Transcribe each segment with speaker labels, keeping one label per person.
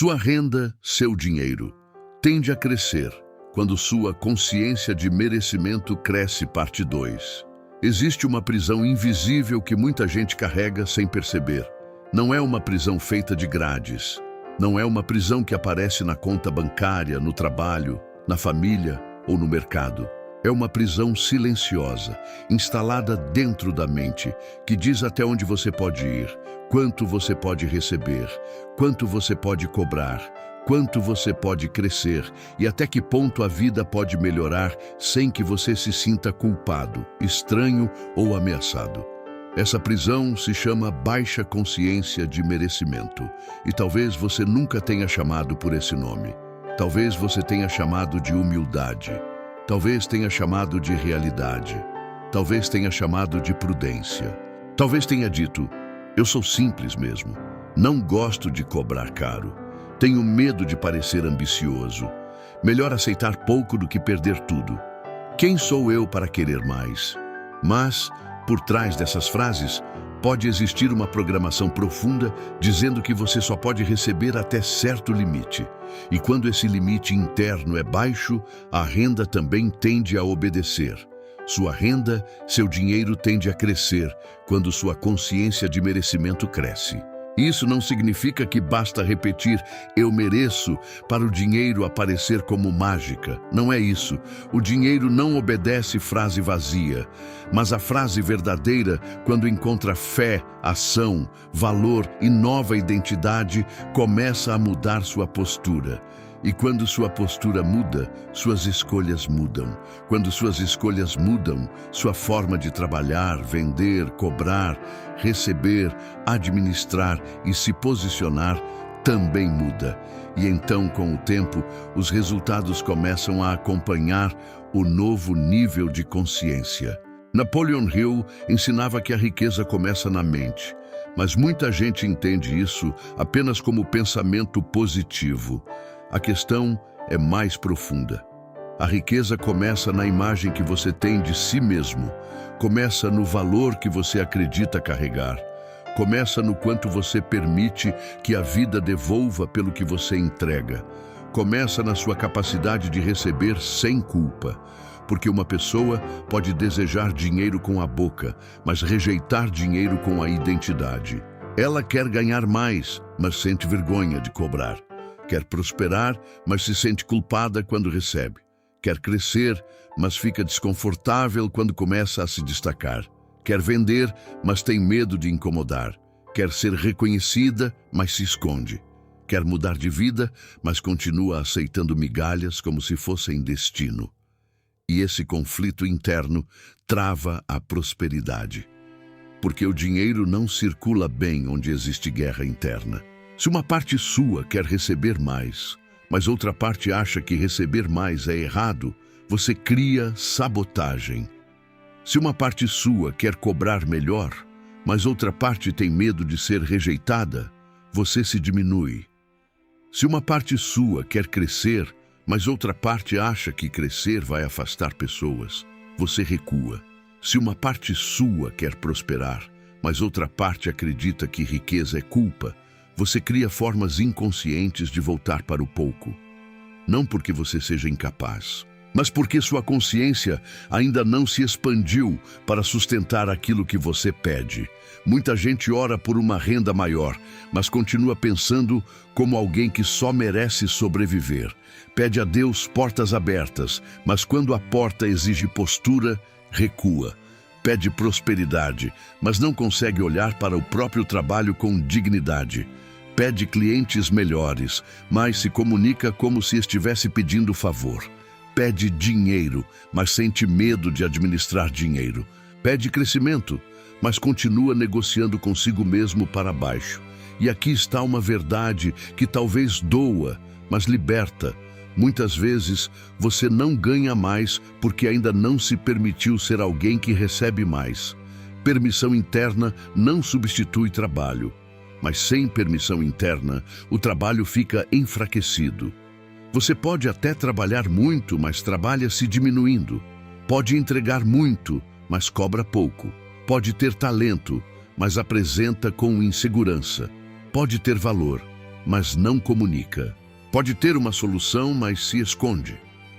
Speaker 1: Sua renda, seu dinheiro, tende a crescer quando sua consciência de merecimento cresce. Parte 2. Existe uma prisão invisível que muita gente carrega sem perceber. Não é uma prisão feita de grades. Não é uma prisão que aparece na conta bancária, no trabalho, na família ou no mercado. É uma prisão silenciosa, instalada dentro da mente, que diz até onde você pode ir, quanto você pode receber, quanto você pode cobrar, quanto você pode crescer e até que ponto a vida pode melhorar sem que você se sinta culpado, estranho ou ameaçado. Essa prisão se chama baixa consciência de merecimento e talvez você nunca tenha chamado por esse nome. Talvez você tenha chamado de humildade. Talvez tenha chamado de realidade. Talvez tenha chamado de prudência. Talvez tenha dito, eu sou simples mesmo. Não gosto de cobrar caro. Tenho medo de parecer ambicioso. Melhor aceitar pouco do que perder tudo. Quem sou eu para querer mais? Mas, por trás dessas frases, pode existir uma programação profunda dizendo que você só pode receber até certo limite. E quando esse limite interno é baixo, a renda também tende a obedecer. Sua renda, seu dinheiro tende a crescer quando sua consciência de merecimento cresce. Isso não significa que basta repetir "eu mereço" para o dinheiro aparecer como mágica. Não é isso. O dinheiro não obedece frase vazia, mas a frase verdadeira, quando encontra fé, ação, valor e nova identidade, começa a mudar sua postura. E quando sua postura muda, suas escolhas mudam. Quando suas escolhas mudam, sua forma de trabalhar, vender, cobrar, receber, administrar e se posicionar também muda. E então, com o tempo, os resultados começam a acompanhar o novo nível de consciência. Napoleon Hill ensinava que a riqueza começa na mente, mas muita gente entende isso apenas como pensamento positivo. A questão é mais profunda. A riqueza começa na imagem que você tem de si mesmo, começa no valor que você acredita carregar, começa no quanto você permite que a vida devolva pelo que você entrega, começa na sua capacidade de receber sem culpa, porque uma pessoa pode desejar dinheiro com a boca, mas rejeitar dinheiro com a identidade. Ela quer ganhar mais, mas sente vergonha de cobrar. Quer prosperar, mas se sente culpada quando recebe. Quer crescer, mas fica desconfortável quando começa a se destacar. Quer vender, mas tem medo de incomodar. Quer ser reconhecida, mas se esconde. Quer mudar de vida, mas continua aceitando migalhas como se fossem destino. E esse conflito interno trava a prosperidade. Porque o dinheiro não circula bem onde existe guerra interna. Se uma parte sua quer receber mais, mas outra parte acha que receber mais é errado, você cria sabotagem. Se uma parte sua quer cobrar melhor, mas outra parte tem medo de ser rejeitada, você se diminui. Se uma parte sua quer crescer, mas outra parte acha que crescer vai afastar pessoas, você recua. Se uma parte sua quer prosperar, mas outra parte acredita que riqueza é culpa, você cria formas inconscientes de voltar para o pouco. Não porque você seja incapaz, mas porque sua consciência ainda não se expandiu para sustentar aquilo que você pede. Muita gente ora por uma renda maior, mas continua pensando como alguém que só merece sobreviver. Pede a Deus portas abertas, mas quando a porta exige postura, recua. Pede prosperidade, mas não consegue olhar para o próprio trabalho com dignidade. Pede clientes melhores, mas se comunica como se estivesse pedindo favor. Pede dinheiro, mas sente medo de administrar dinheiro. Pede crescimento, mas continua negociando consigo mesmo para baixo. E aqui está uma verdade que talvez doa, mas liberta. Muitas vezes você não ganha mais porque ainda não se permitiu ser alguém que recebe mais. Permissão interna não substitui trabalho. Mas sem permissão interna, o trabalho fica enfraquecido. Você pode até trabalhar muito, mas trabalha se diminuindo. Pode entregar muito, mas cobra pouco. Pode ter talento, mas apresenta com insegurança. Pode ter valor, mas não comunica. Pode ter uma solução, mas se esconde.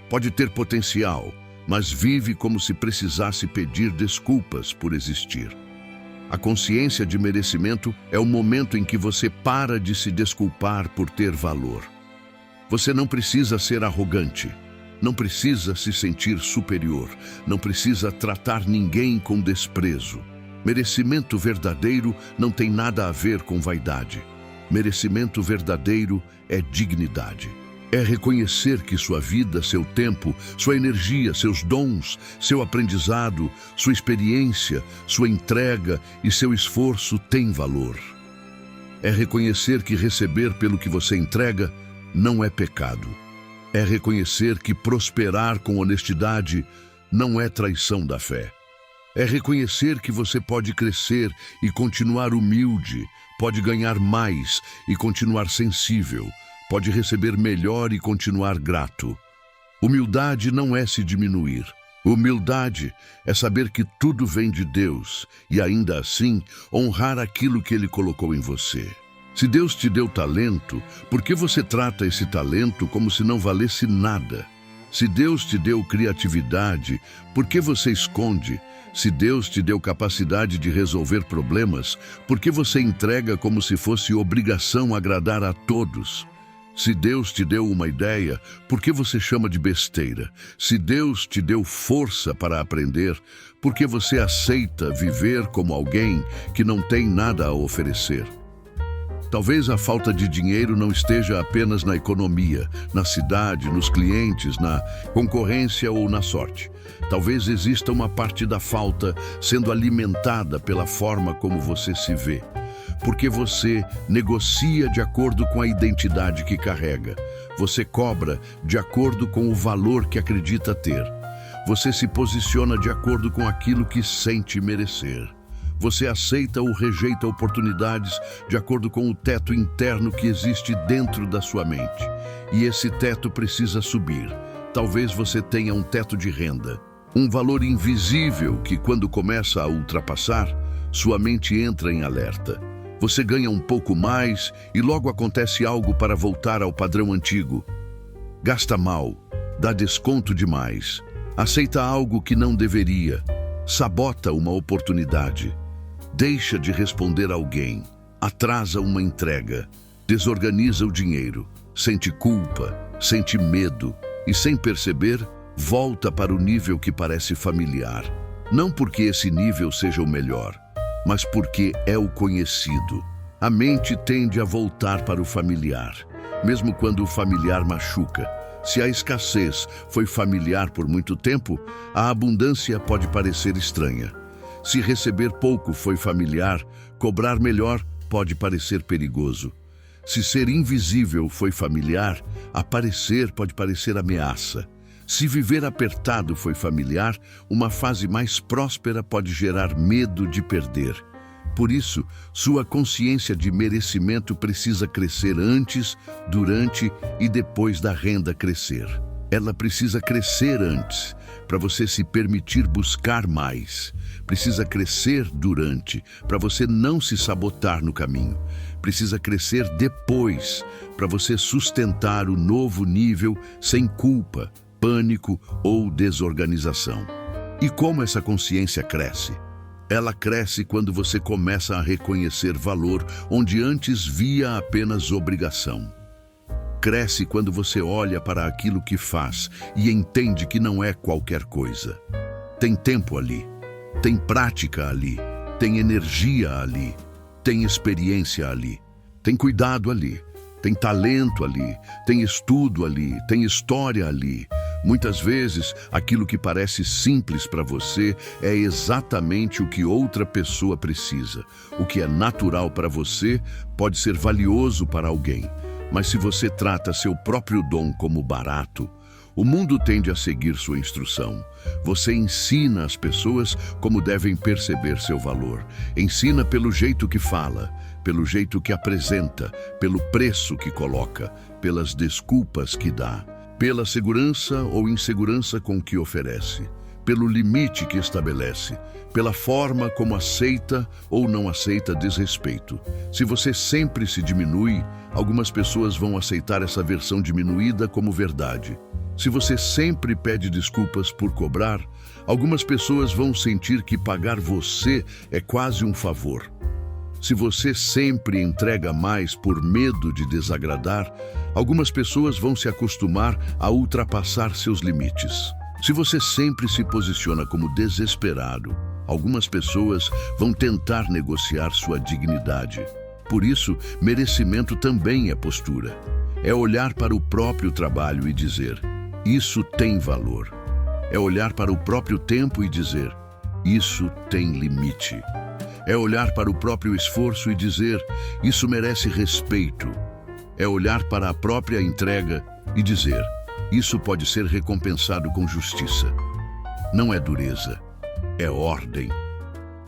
Speaker 1: Pode ter potencial, mas vive como se precisasse pedir desculpas por existir. A consciência de merecimento é o momento em que você para de se desculpar por ter valor. Você não precisa ser arrogante, não precisa se sentir superior, não precisa tratar ninguém com desprezo. Merecimento verdadeiro não tem nada a ver com vaidade. Merecimento verdadeiro é dignidade. É reconhecer que sua vida, seu tempo, sua energia, seus dons, seu aprendizado, sua experiência, sua entrega e seu esforço têm valor. É reconhecer que receber pelo que você entrega não é pecado. É reconhecer que prosperar com honestidade não é traição da fé. É reconhecer que você pode crescer e continuar humilde, pode ganhar mais e continuar sensível, pode receber melhor e continuar grato. Humildade não é se diminuir. Humildade é saber que tudo vem de Deus e, ainda assim, honrar aquilo que Ele colocou em você. Se Deus te deu talento, por que você trata esse talento como se não valesse nada? Se Deus te deu criatividade, por que você esconde? Se Deus te deu capacidade de resolver problemas, por que você entrega como se fosse obrigação agradar a todos? Se Deus te deu uma ideia, por que você chama de besteira? Se Deus te deu força para aprender, por que você aceita viver como alguém que não tem nada a oferecer? Talvez a falta de dinheiro não esteja apenas na economia, na cidade, nos clientes, na concorrência ou na sorte. Talvez exista uma parte da falta sendo alimentada pela forma como você se vê. Porque você negocia de acordo com a identidade que carrega. Você cobra de acordo com o valor que acredita ter. Você se posiciona de acordo com aquilo que sente merecer. Você aceita ou rejeita oportunidades de acordo com o teto interno que existe dentro da sua mente. E esse teto precisa subir. Talvez você tenha um teto de renda, um valor invisível que, quando começa a ultrapassar, sua mente entra em alerta. Você ganha um pouco mais e logo acontece algo para voltar ao padrão antigo. Gasta mal, dá desconto demais, aceita algo que não deveria, sabota uma oportunidade, deixa de responder a alguém, atrasa uma entrega, desorganiza o dinheiro, sente culpa, sente medo e, sem perceber, volta para o nível que parece familiar. Não porque esse nível seja o melhor, mas porque é o conhecido. A mente tende a voltar para o familiar, mesmo quando o familiar machuca. Se a escassez foi familiar por muito tempo, a abundância pode parecer estranha. Se receber pouco foi familiar, cobrar melhor pode parecer perigoso. Se ser invisível foi familiar, aparecer pode parecer ameaça. Se viver apertado foi familiar, uma fase mais próspera pode gerar medo de perder. Por isso, sua consciência de merecimento precisa crescer antes, durante e depois da renda crescer. Ela precisa crescer antes, para você se permitir buscar mais. Precisa crescer durante, para você não se sabotar no caminho. Precisa crescer depois, para você sustentar o novo nível sem culpa, pânico ou desorganização. E como essa consciência cresce? Ela cresce quando você começa a reconhecer valor onde antes via apenas obrigação. Cresce quando você olha para aquilo que faz e entende que não é qualquer coisa. Tem tempo ali, tem prática ali, tem energia ali, tem experiência ali, tem cuidado ali, tem talento ali, tem estudo ali, tem história ali. Muitas vezes, aquilo que parece simples para você é exatamente o que outra pessoa precisa. O que é natural para você pode ser valioso para alguém. Mas se você trata seu próprio dom como barato, o mundo tende a seguir sua instrução. Você ensina as pessoas como devem perceber seu valor. Ensina pelo jeito que fala, pelo jeito que apresenta, pelo preço que coloca, pelas desculpas que dá, pela segurança ou insegurança com que oferece, pelo limite que estabelece, pela forma como aceita ou não aceita desrespeito. Se você sempre se diminui, algumas pessoas vão aceitar essa versão diminuída como verdade. Se você sempre pede desculpas por cobrar, algumas pessoas vão sentir que pagar você é quase um favor. Se você sempre entrega mais por medo de desagradar, algumas pessoas vão se acostumar a ultrapassar seus limites. Se você sempre se posiciona como desesperado, algumas pessoas vão tentar negociar sua dignidade. Por isso, merecimento também é postura. É olhar para o próprio trabalho e dizer: isso tem valor. É olhar para o próprio tempo e dizer: isso tem limite. É olhar para o próprio esforço e dizer: isso merece respeito. É olhar para a própria entrega e dizer: isso pode ser recompensado com justiça. Não é dureza, é ordem.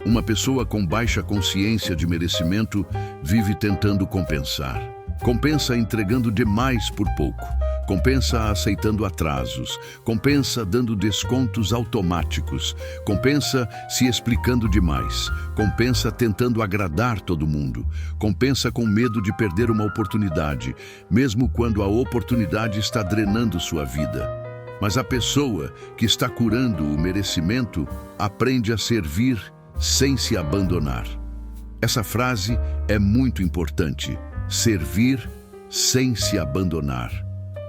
Speaker 1: Uma pessoa com baixa consciência de merecimento vive tentando compensar. Compensa entregando demais por pouco. Compensa aceitando atrasos, compensa dando descontos automáticos, compensa se explicando demais, compensa tentando agradar todo mundo, compensa com medo de perder uma oportunidade, mesmo quando a oportunidade está drenando sua vida. Mas a pessoa que está curando o merecimento aprende a servir sem se abandonar. Essa frase é muito importante: servir sem se abandonar.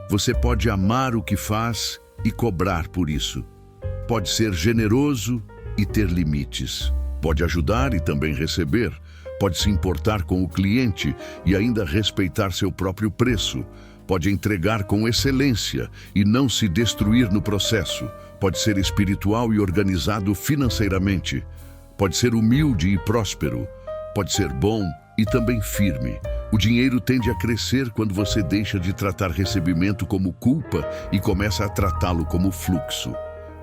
Speaker 1: Você pode amar o que faz e cobrar por isso. Pode ser generoso e ter limites. Pode ajudar e também receber. Pode se importar com o cliente e ainda respeitar seu próprio preço. Pode entregar com excelência e não se destruir no processo. Pode ser espiritual e organizado financeiramente. Pode ser humilde e próspero. Pode ser bom e também firme. O dinheiro tende a crescer quando você deixa de tratar recebimento como culpa e começa a tratá-lo como fluxo.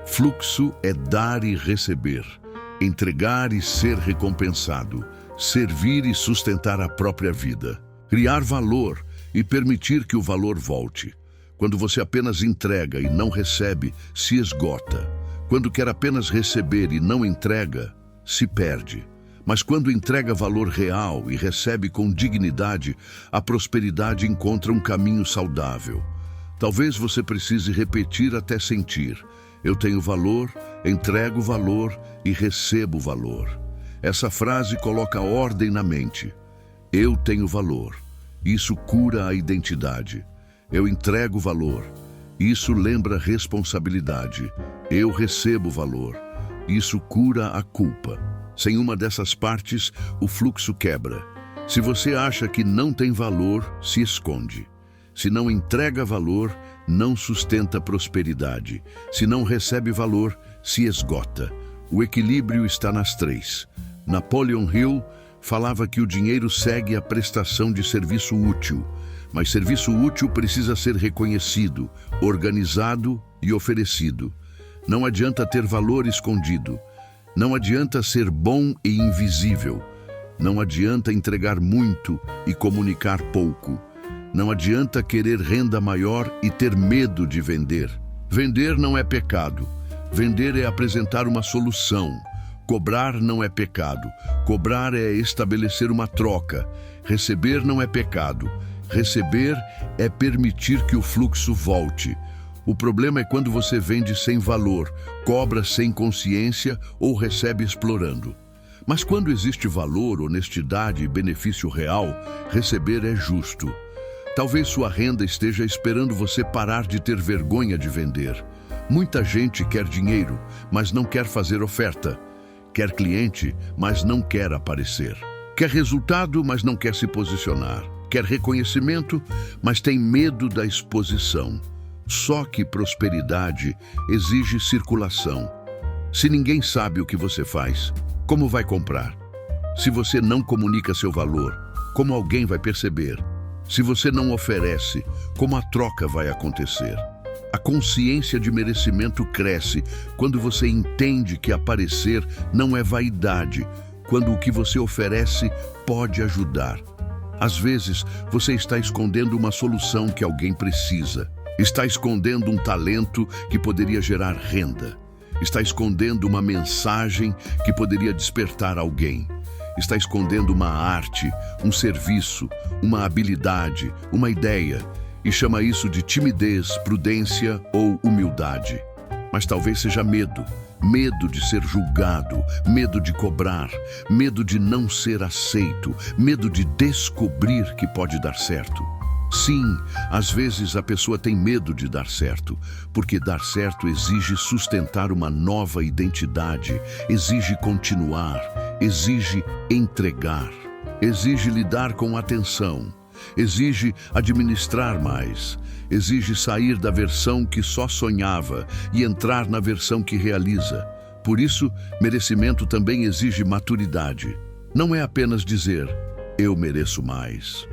Speaker 1: Fluxo é dar e receber, entregar e ser recompensado, servir e sustentar a própria vida, criar valor e permitir que o valor volte. Quando você apenas entrega e não recebe, se esgota. Quando quer apenas receber e não entrega, se perde. Mas quando entrega valor real e recebe com dignidade, a prosperidade encontra um caminho saudável. Talvez você precise repetir até sentir: eu tenho valor, entrego valor e recebo valor. Essa frase coloca ordem na mente. Eu tenho valor. Isso cura a identidade. Eu entrego valor. Isso lembra responsabilidade. Eu recebo valor. Isso cura a culpa. Sem uma dessas partes, o fluxo quebra. Se você acha que não tem valor, se esconde. Se não entrega valor, não sustenta prosperidade. Se não recebe valor, se esgota. O equilíbrio está nas três. Napoleon Hill falava que o dinheiro segue a prestação de serviço útil, mas serviço útil precisa ser reconhecido, organizado e oferecido. Não adianta ter valor escondido. Não adianta ser bom e invisível. Não adianta entregar muito e comunicar pouco. Não adianta querer renda maior e ter medo de vender. Vender não é pecado. Vender é apresentar uma solução. Cobrar não é pecado. Cobrar é estabelecer uma troca. Receber não é pecado. Receber é permitir que o fluxo volte. O problema é quando você vende sem valor, cobra sem consciência ou recebe explorando. Mas quando existe valor, honestidade e benefício real, receber é justo. Talvez sua renda esteja esperando você parar de ter vergonha de vender. Muita gente quer dinheiro, mas não quer fazer oferta. Quer cliente, mas não quer aparecer. Quer resultado, mas não quer se posicionar. Quer reconhecimento, mas tem medo da exposição. Só que prosperidade exige circulação. Se ninguém sabe o que você faz, como vai comprar? Se você não comunica seu valor, como alguém vai perceber? Se você não oferece, como a troca vai acontecer? A consciência de merecimento cresce quando você entende que aparecer não é vaidade, quando o que você oferece pode ajudar. Às vezes, você está escondendo uma solução que alguém precisa. Está escondendo um talento que poderia gerar renda. Está escondendo uma mensagem que poderia despertar alguém. Está escondendo uma arte, um serviço, uma habilidade, uma ideia, e chama isso de timidez, prudência ou humildade. Mas talvez seja medo. Medo de ser julgado, medo de cobrar, medo de não ser aceito, medo de descobrir que pode dar certo. Sim, às vezes a pessoa tem medo de dar certo, porque dar certo exige sustentar uma nova identidade, exige continuar, exige entregar, exige lidar com atenção, exige administrar mais, exige sair da versão que só sonhava e entrar na versão que realiza. Por isso, merecimento também exige maturidade. Não é apenas dizer, eu mereço mais.